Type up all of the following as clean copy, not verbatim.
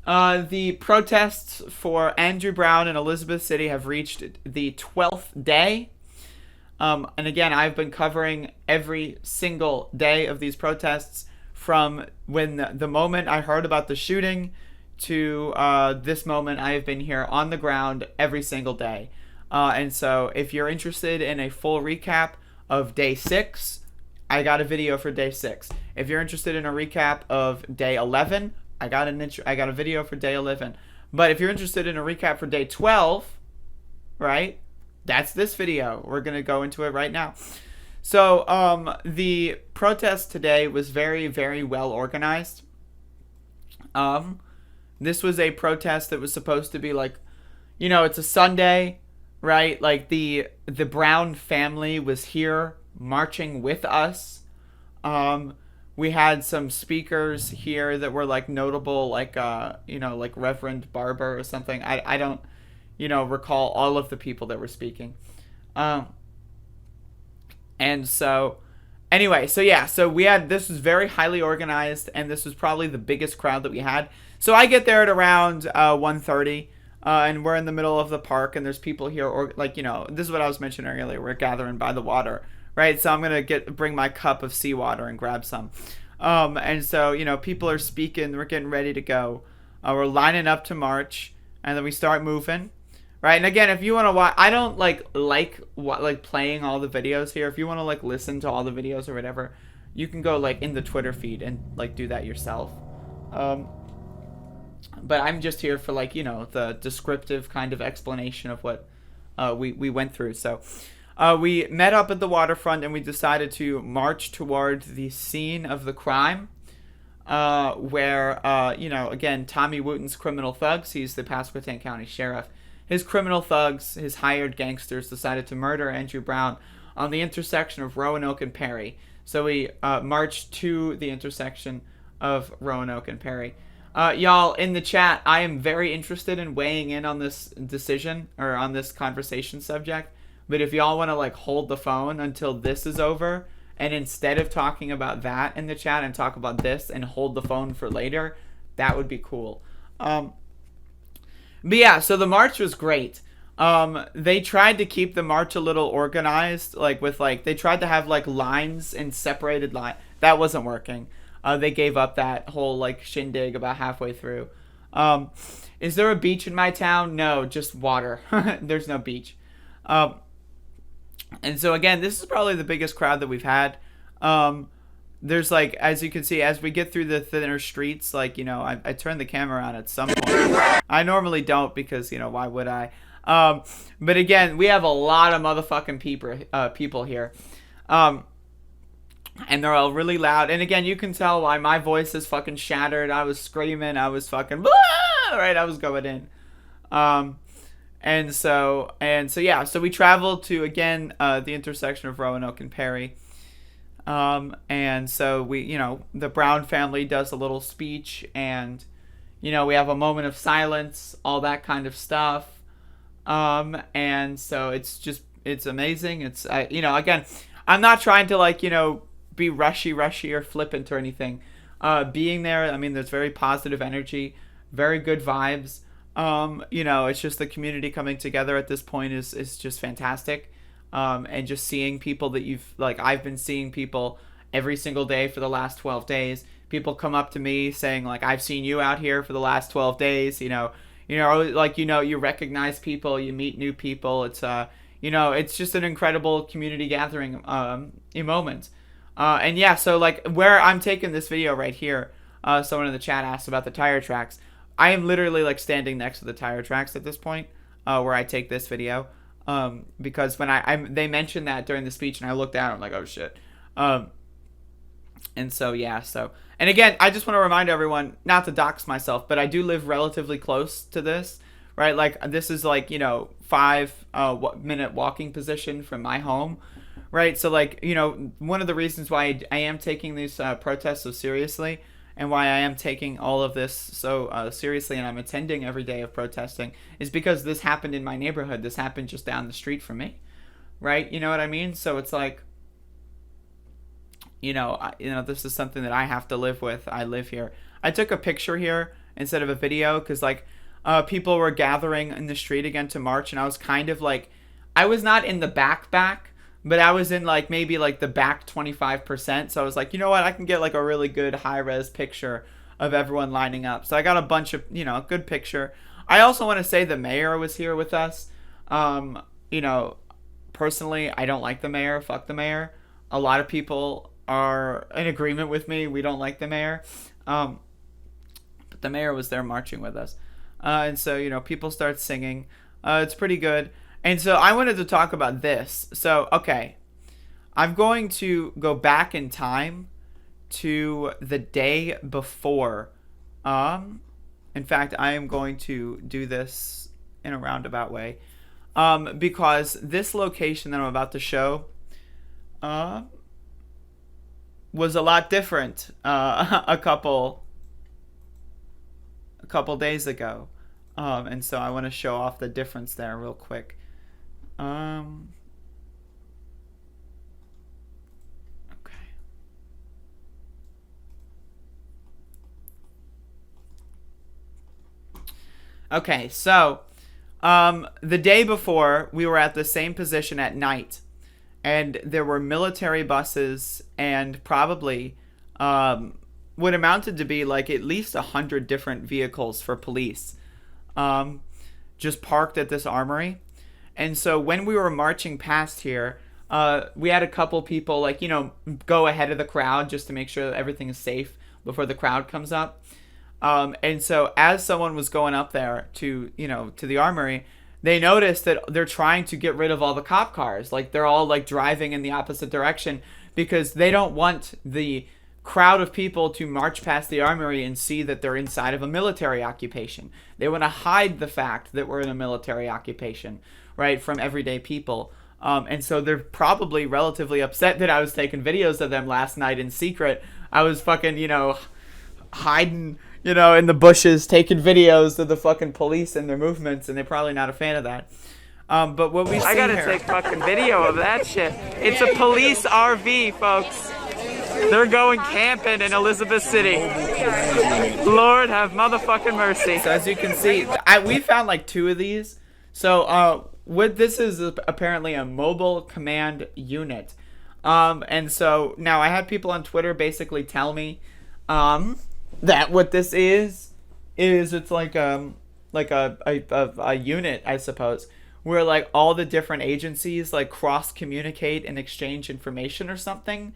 The protests for Andrew Brown in Elizabeth City have reached the 12th day. And again, I've been covering every single day of these protests from when the moment I heard about the shooting to this moment. I have been here on the ground every single day. And so if you're interested in a full recap of day 6, I got a video for day 6. If you're interested in a recap of day 11, I got a video for day 11. But if you're interested in a recap for day 12, right? That's this video. We're going to go into it right now. So, the protest today was very, very well organized. This was a protest that was supposed to be like, it's a Sunday, right? Like the Brown family was here marching with us. We had some speakers here that were like notable, like like Reverend Barber or something. I don't, recall all of the people that were speaking. And so anyway, so we had, this was very highly organized, and this was probably the biggest crowd that we had. So I get there at around 1:30, and we're in the middle of the park, and there's people here, or like, this is what I was mentioning earlier. We're gathering by the water, right? So I'm gonna bring my cup of seawater and grab some. And so people are speaking. We're getting ready to go. We're lining up to march, and then we start moving. Right, and again, if you want to watch, I don't like playing all the videos here. If you want to like listen to all the videos or whatever, you can go like in the Twitter feed and like do that yourself. But I'm just here for like the descriptive kind of explanation of what we went through. So we met up at the waterfront, and we decided to march toward the scene of the crime, where again, Tommy Wooten's criminal thugs. He's the Pasquotank County Sheriff. His criminal thugs, his hired gangsters, decided to murder Andrew Brown on the intersection of Roanoke and Perry. So we marched to the intersection of Roanoke and Perry. Y'all, in the chat, I am very interested in weighing in on this decision, or on this conversation subject. But if y'all want to like hold the phone until this is over, and instead of talking about that in the chat and talk about this and hold the phone for later, that would be cool. But yeah, so the march was great. They tried to keep the march a little organized, like with like, they tried to have like lines and separated line. That wasn't working. They gave up that whole like shindig about halfway through. Is there a beach in my town? No, just water. There's no beach. And so again, this is probably the biggest crowd that we've had. There's like, as you can see, as we get through the thinner streets, like, I turn the camera on at some point. I normally don't because, why would I? But again, we have a lot of motherfucking people here. And they're all really loud. And again, you can tell why my voice is fucking shattered. I was screaming. I was fucking, right? I was going in. And so yeah, so we traveled to, again, the intersection of Roanoke and Perry. And so we, the Brown family does a little speech, and, we have a moment of silence, all that kind of stuff. And so it's amazing. It's, again, I'm not trying to like, be rushy or flippant or anything. Being there, I mean, there's very positive energy, very good vibes. It's just the community coming together at this point is just fantastic. And just seeing people that I've been seeing people every single day for the last 12 days. People come up to me saying, like, I've seen you out here for the last 12 days, you recognize people, you meet new people. It's, it's just an incredible community gathering, moment. And yeah, so like where I'm taking this video right here, someone in the chat asked about the tire tracks. I am literally like standing next to the tire tracks at this point, where I take this video. Because when they mentioned that during the speech, and I looked down, I'm like, oh shit. And so yeah, and again, I just want to remind everyone not to dox myself, but I do live relatively close to this, right? Like this is like 5-minute walking position from my home, right? So like one of the reasons why I am taking these protests so seriously, and why I am taking all of this so seriously, and I'm attending every day of protesting, is because this happened in my neighborhood. This happened just down the street from me, right? You know what I mean? So it's like, this is something that I have to live with. I live here. I took a picture here, instead of a video, because like people were gathering in the street again to march, and I was kind of like, I was not in the back, but I was in like maybe like the back 25%. So I was like, you know what, I can get like a really good high res picture of everyone lining up. So I got a bunch of, you know, a good picture. I also want to say the mayor was here with us. You know, personally, I don't like the mayor. Fuck the mayor. A lot of people are in agreement with me. We don't like the mayor. But the mayor was there marching with us. And so, you know, people start singing. It's pretty good. And so I wanted to talk about this. So, okay. I'm going to go back in time to the day before. In fact, I am going to do this in a roundabout way. Because this location that I'm about to show was a lot different a couple days ago. And so I want to show off the difference there real quick. Okay, so the day before, we were at the same position at night, and there were military buses and probably what amounted to be like at least 100 different vehicles for police just parked at this armory. And so when we were marching past here, we had a couple people like, you know, go ahead of the crowd just to make sure that everything is safe before the crowd comes up. And so as someone was going up there to, you know, to the armory, they noticed that they're trying to get rid of all the cop cars. Like they're all like driving in the opposite direction because they don't want the crowd of people to march past the armory and see that they're inside of a military occupation. They want to hide the fact that we're in a military occupation, right, from everyday people. And so they're probably relatively upset that I was taking videos of them last night in secret. I was fucking, you know, hiding, you know, in the bushes, taking videos of the fucking police and their movements, and they're probably not a fan of that. But what we see I gotta here, take fucking video of that shit. It's a police RV, folks. They're going camping in Elizabeth City. Lord have motherfucking mercy. So as you can see, we found like 2 of these. So what this is apparently a mobile command unit. And so now I had people on Twitter basically tell me that what this is it's like a unit, I suppose, where like all the different agencies like cross communicate and exchange information or something.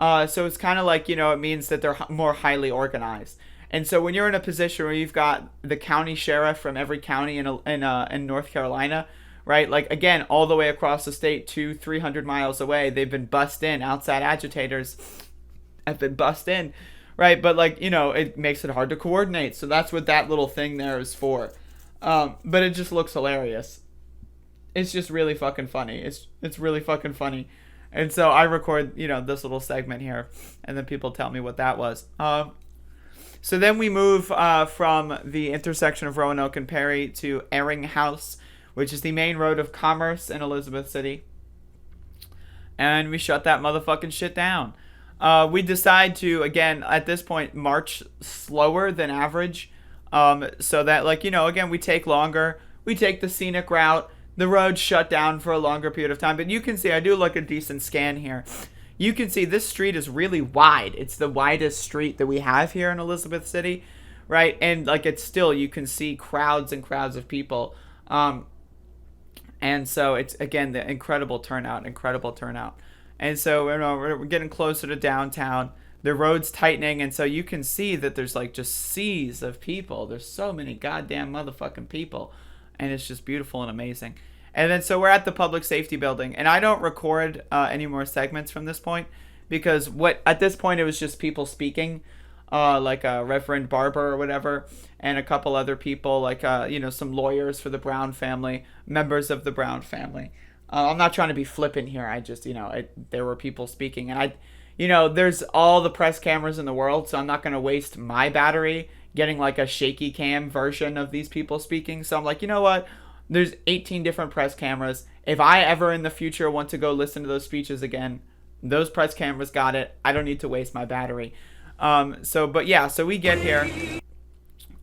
So it's kind of like, you know, it means that they're more highly organized. And so when you're in a position where you've got the county sheriff from every county in North Carolina, right? Like, again, all the way across the state, 200-300 miles away, they've been bussed in. Outside agitators have been bussed in, right? But, like, you know, it makes it hard to coordinate. So that's what that little thing there is for. But it just looks hilarious. It's just really fucking funny. It's really fucking funny. And so I record, you know, this little segment here, and then people tell me what that was. So then we move from the intersection of Roanoke and Perry to Ehring House, which is the main road of commerce in Elizabeth City. And we shut that motherfucking shit down. We decide to, again, at this point, march slower than average. So that, like, you know, again, we take longer. We take the scenic route. The road's shut down for a longer period of time. But you can see, I do like a decent scan here. You can see this street is really wide. It's the widest street that we have here in Elizabeth City, right? And, like, it's still, you can see crowds and crowds of people. And so it's, again, the incredible turnout. And so, you know, we're getting closer to downtown. The road's tightening, and so you can see that there's, like, just seas of people. There's so many goddamn motherfucking people. And it's just beautiful and amazing. And then so we're at the public safety building. And I don't record any more segments from this point. Because at this point it was just people speaking. Like Reverend Barber or whatever. And a couple other people. Like, you know, some lawyers for the Brown family. Members of the Brown family. I'm not trying to be flippant here. I just, you know, there were people speaking. And you know, there's all the press cameras in the world. So I'm not going to waste my battery getting like a shaky cam version of these people speaking. So I'm like, you know what? There's 18 different press cameras. If I ever in the future want to go listen to those speeches again, those press cameras got it. I don't need to waste my battery. But yeah, so we get here.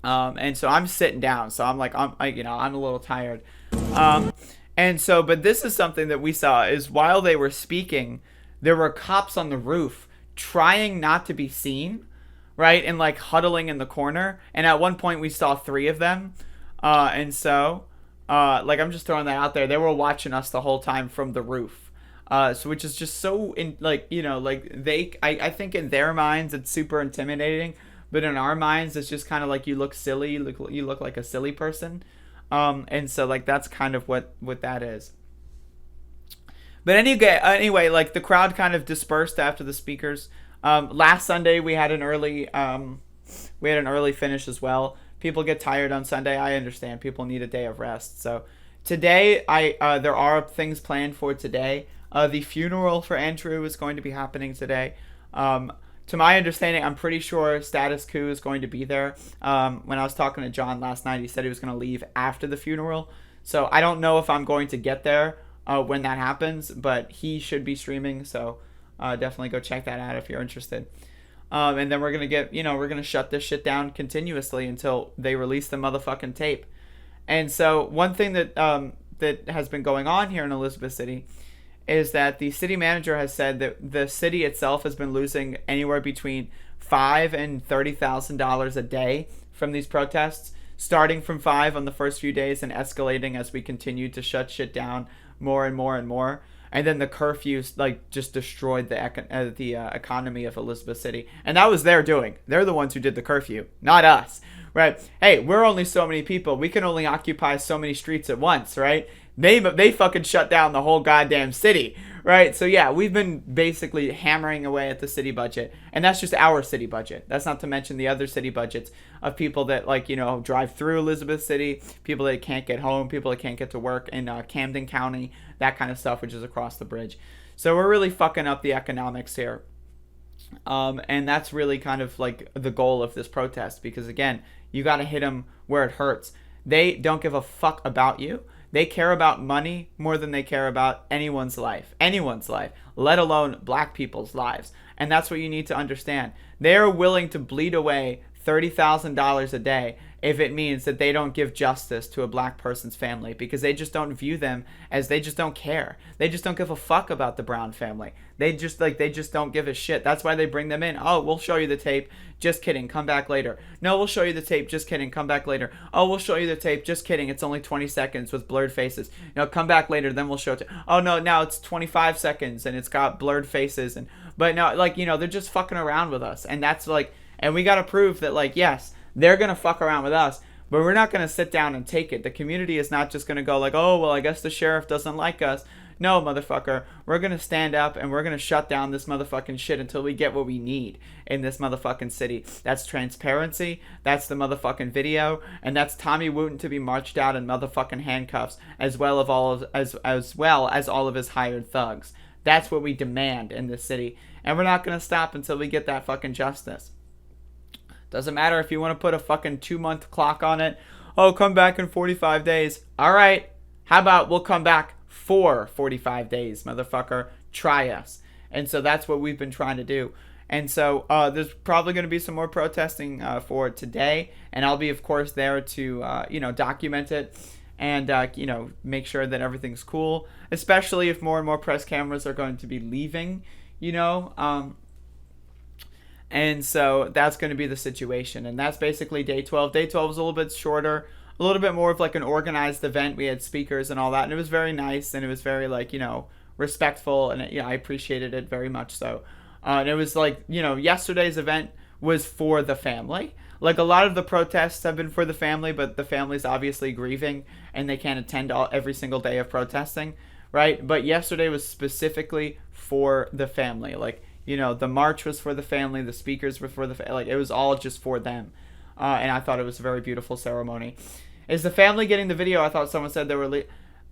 And so I'm sitting down. So I'm like, I'm a little tired. Um, and so, but this is something that we saw is while they were speaking, there were cops on the roof trying not to be seen, right? And like huddling in the corner. And at one point we saw 3 of them. And so, like I'm just throwing that out there. They were watching us the whole time from the roof. So which is just so like, like I think in their minds it's super intimidating, but in our minds it's just kind of like you look silly, you look like a silly person. And so like that's kind of what that is. But anyway, like the crowd kind of dispersed after the speakers. Last Sunday we had an early finish as well. People get tired on Sunday. I understand. People need a day of rest. So today, there are things planned for today. The funeral for Andrew is going to be happening today. To my understanding, I'm pretty sure Status Quo is going to be there. When I was talking to John last night, he said he was going to leave after the funeral. So I don't know if I'm going to get there when that happens, but he should be streaming. So definitely go check that out if you're interested. And then we're going to we're going to shut this shit down continuously until they release the motherfucking tape. And so one thing that that has been going on here in Elizabeth City is that the city manager has said that the city itself has been losing anywhere between $5,000 and $30,000 a day from these protests, starting from 5 on the first few days and escalating as we continue to shut shit down more and more and more. And then the curfews like just destroyed the economy of Elizabeth City, and that was their doing. They're the ones who did the curfew, not us, right? Hey, we're only so many people. We can only occupy so many streets at once, right? They fucking shut down the whole goddamn city, right? So yeah, we've been basically hammering away at the city budget, and that's just our city budget. That's not to mention the other city budgets of people that drive through Elizabeth City, people that can't get home, people that can't get to work in Camden County, that kind of stuff, which is across the bridge. So we're really fucking up the economics here. And that's really kind of like the goal of this protest, because again, you got to hit them where it hurts. They don't give a fuck about you. They care about money more than they care about anyone's life, let alone black people's lives. And that's what you need to understand. They're willing to bleed away $30,000 a day if it means that they don't give justice to a black person's family, because they just don't view them as, they just don't care. They just don't give a fuck about the Brown family. They just don't give a shit. That's why they bring them in. Oh, we'll show you the tape. Just kidding. Come back later. No, we'll show you the tape. Just kidding. Come back later. Oh, we'll show you the tape. Just kidding. It's only 20 seconds with blurred faces. Come back later. Then we'll show it. Oh no, now it's 25 seconds and it's got blurred faces. But no, they're just fucking around with us. And that's and we got to prove that yes, they're going to fuck around with us, but we're not going to sit down and take it. The community is not just going to go oh, well, I guess the sheriff doesn't like us. No, motherfucker. We're going to stand up and we're going to shut down this motherfucking shit until we get what we need in this motherfucking city. That's transparency. That's the motherfucking video. And that's Tommy Wooten to be marched out in motherfucking handcuffs, as well as all of his hired thugs. That's what we demand in this city. And we're not going to stop until we get that fucking justice. Doesn't matter if you want to put a fucking 2-month clock on it. Oh, come back in 45 days. All right. How about we'll come back for 45 days, motherfucker. Try us. And so that's what we've been trying to do. And so there's probably going to be some more protesting for today. And I'll be, of course, there to, document it and, make sure that everything's cool. Especially if more and more press cameras are going to be leaving, and so that's going to be the situation. And that's basically day 12. Day 12 was a little bit shorter, a little bit more of an organized event. We had speakers and all that. And it was very nice. And it was very respectful. And I appreciated it very much so. And it was yesterday's event was for the family. A lot of the protests have been for the family, but the family's obviously grieving and they can't attend every single day of protesting, right? But yesterday was specifically for the family. The march was for the family, the speakers were for the it was all just for them. And I thought it was a very beautiful ceremony. Is the family getting the video? I thought someone said they were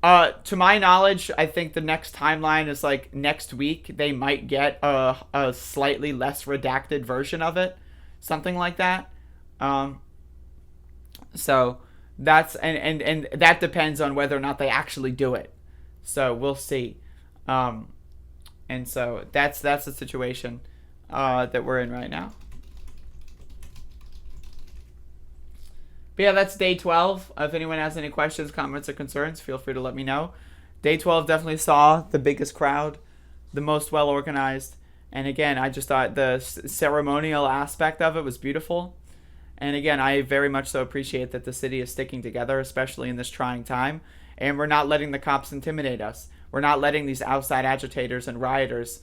to my knowledge, I think the next timeline is next week. They might get a slightly less redacted version of it. Something like that. So that's and that depends on whether or not they actually do it. So we'll see. And so that's the situation that we're in right now. But yeah, that's day 12. If anyone has any questions, comments, or concerns, feel free to let me know. Day 12 definitely saw the biggest crowd, the most well organized. And again, I just thought the ceremonial aspect of it was beautiful. And again, I very much so appreciate that the city is sticking together, especially in this trying time. And we're not letting the cops intimidate us. We're not letting these outside agitators and rioters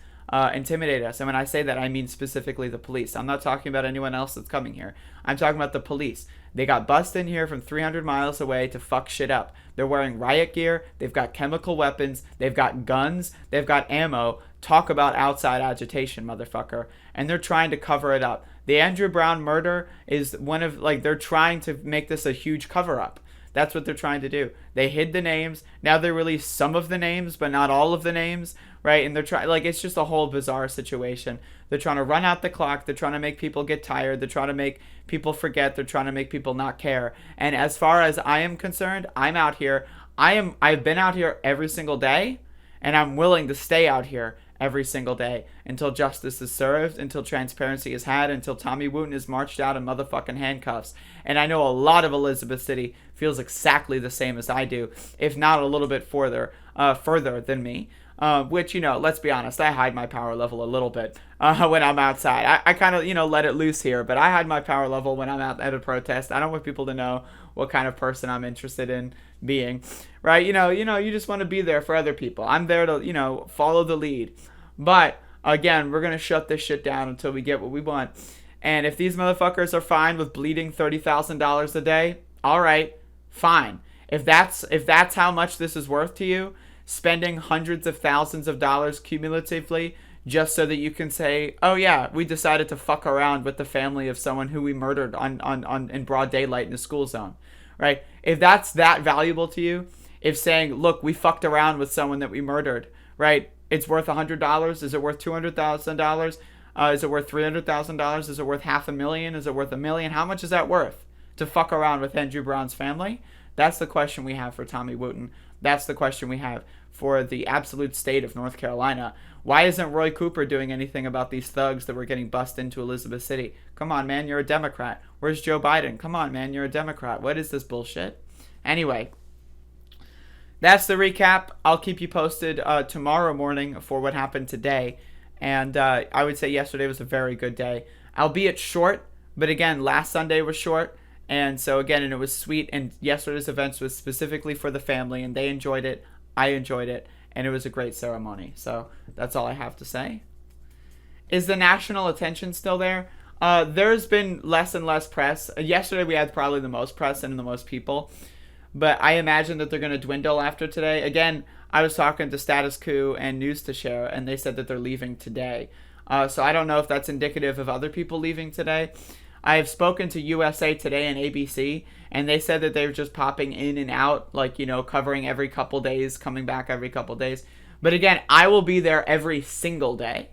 intimidate us. And when I say that, I mean specifically the police. I'm not talking about anyone else that's coming here. I'm talking about the police. They got bussed in here from 300 miles away to fuck shit up. They're wearing riot gear. They've got chemical weapons. They've got guns. They've got ammo. Talk about outside agitation, motherfucker. And they're trying to cover it up. The Andrew Brown murder is one of, like, they're trying to make this a huge cover up. That's what they're trying to do. They hid the names. Now they release some of the names, but not all of the names, right? And they're trying, like, it's just a whole bizarre situation. They're trying to run out the clock. They're trying to make people get tired. They're trying to make people forget. They're trying to make people not care. And as far as I am concerned, I'm out here. I've been out here every single day, and I'm willing to stay out here every single day until justice is served, until transparency is had, until Tommy Wooten is marched out in motherfucking handcuffs. And I know a lot of Elizabeth City feels exactly the same as I do, if not a little bit further than me. Which, let's be honest, I hide my power level a little bit when I'm outside. I kind of, let it loose here, but I hide my power level when I'm out at a protest. I don't want people to know what kind of person I'm interested in being, right? You just want to be there for other people. I'm there to, follow the lead. But, again, we're going to shut this shit down until we get what we want. And if these motherfuckers are fine with bleeding $30,000 a day, all right, fine. If that's how much this is worth to you, spending hundreds of thousands of dollars cumulatively just so that you can say, oh yeah, we decided to fuck around with the family of someone who we murdered on in broad daylight in a school zone, right? If that's that valuable to you, if saying, look, we fucked around with someone that we murdered, right? It's worth $100. Is it worth $200,000? Is it worth $300,000? Is it worth $500,000? Is it worth $1 million? How much is that worth to fuck around with Andrew Brown's family? That's the question we have for Tommy Wooten. That's the question we have for the absolute state of North Carolina. Why isn't Roy Cooper doing anything about these thugs that were getting bussed into Elizabeth City? Come on, man, you're a Democrat. Where's Joe Biden? Come on, man, you're a Democrat. What is this bullshit? Anyway, that's the recap. I'll keep you posted tomorrow morning for what happened today. And I would say yesterday was a very good day. Albeit short, but again, last Sunday was short. And so again, and it was sweet. And yesterday's events was specifically for the family, and they enjoyed it. I enjoyed it. And it was a great ceremony. So that's all I have to say. Is the national attention still there? There's been less and less press. Yesterday we had probably the most press and the most people. But I imagine that they're going to dwindle after today. Again, I was talking to Status Quo and News to Share, and they said that they're leaving today. So I don't know if that's indicative of other people leaving today. I have spoken to USA Today and ABC, and they said that they were just popping in and out, like, covering every couple days, coming back every couple days. But again, I will be there every single day.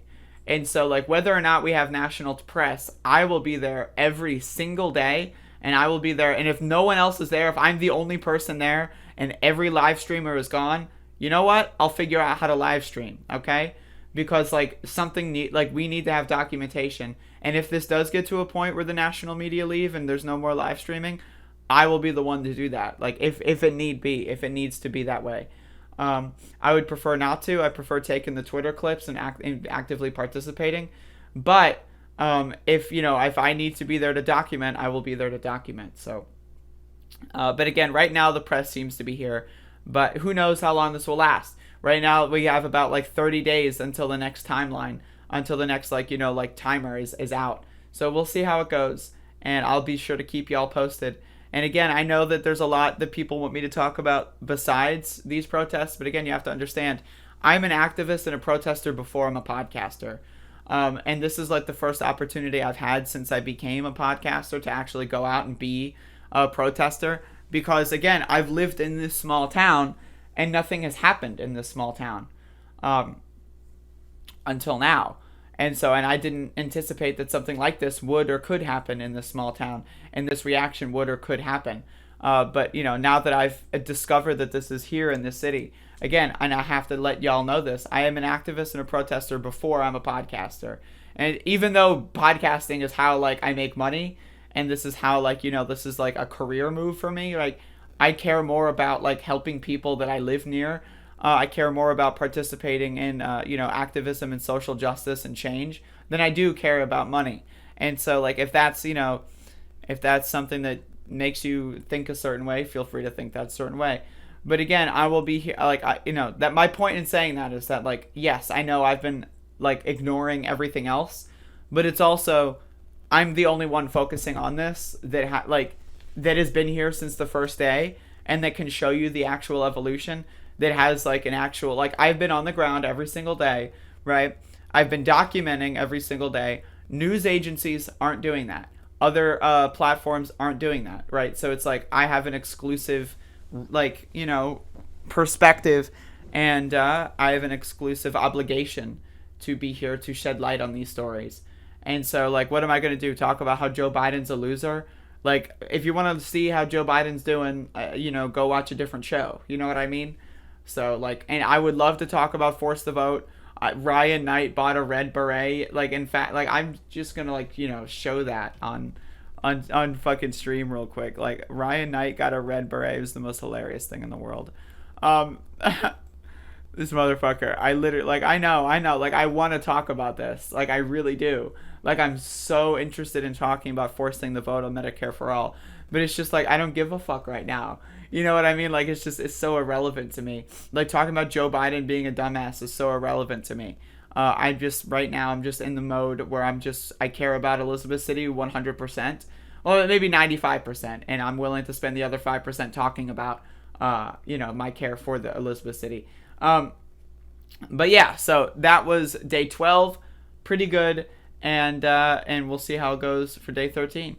And so, like, whether or not we have national press, I will be there every single day, and I will be there. And if no one else is there, if I'm the only person there, and every live streamer is gone, you know what? I'll figure out how to live stream, okay? Because, like, we need to have documentation. And if this does get to a point where the national media leave and there's no more live streaming, I will be the one to do that. Like, if it needs to be that way. I would prefer not to. I prefer taking the Twitter clips and actively participating. But if I need to be there to document, I will be there to document. So, but again, right now the press seems to be here. But who knows how long this will last? Right now we have about 30 days until the next timeline, until the next timer is out. So we'll see how it goes, and I'll be sure to keep y'all posted. And again, I know that there's a lot that people want me to talk about besides these protests, but again, you have to understand, I'm an activist and a protester before I'm a podcaster. And this is the first opportunity I've had since I became a podcaster to actually go out and be a protester. Because again, I've lived in this small town and nothing has happened in this small town until now. And I didn't anticipate that something like this would or could happen in this small town, and this reaction would or could happen. But now that I've discovered that this is here in this city, again, and I have to let y'all know this, I am an activist and a protester before I'm a podcaster. And even though podcasting is how I make money, and this is how, like, this is like a career move for me. Like, I care more about like helping people that I live near. I care more about participating in activism and social justice and change than I do care about money. And so, like, if that's something that makes you think a certain way, feel free to think that certain way. But again, I will be here. Like, that my point in saying that is that, like, yes, I know I've been like ignoring everything else, but it's also I'm the only one focusing on this that has been here since the first day and that can show you the actual evolution, that has like an actual, like, I've been on the ground every single day, right? I've been documenting every single day. News agencies aren't doing that. Other platforms aren't doing that, right? So it's like I have an exclusive, like, perspective, and I have an exclusive obligation to be here to shed light on these stories. And so, like, what am I going to do? Talk about how Joe Biden's a loser? Like, if you want to see how Joe Biden's doing, go watch a different show. You know what I mean? So, like, and I would love to talk about Force the Vote. Ryan Knight bought a red beret. Like, in fact, like, I'm just gonna, like, show that on fucking stream real quick. Like, Ryan Knight got a red beret. It was the most hilarious thing in the world. This motherfucker. I literally, like, I know. Like, I want to talk about this. Like, I really do. Like, I'm so interested in talking about forcing the vote on Medicare for all. But it's just like, I don't give a fuck right now. You know what I mean? Like, it's so irrelevant to me. Like, talking about Joe Biden being a dumbass is so irrelevant to me. Right now, I'm just in the mode where I care about Elizabeth City 100%. Well, maybe 95%. And I'm willing to spend the other 5% talking about, my care for the Elizabeth City. But yeah, so that was day 12. Pretty good. And we'll see how it goes for day 13.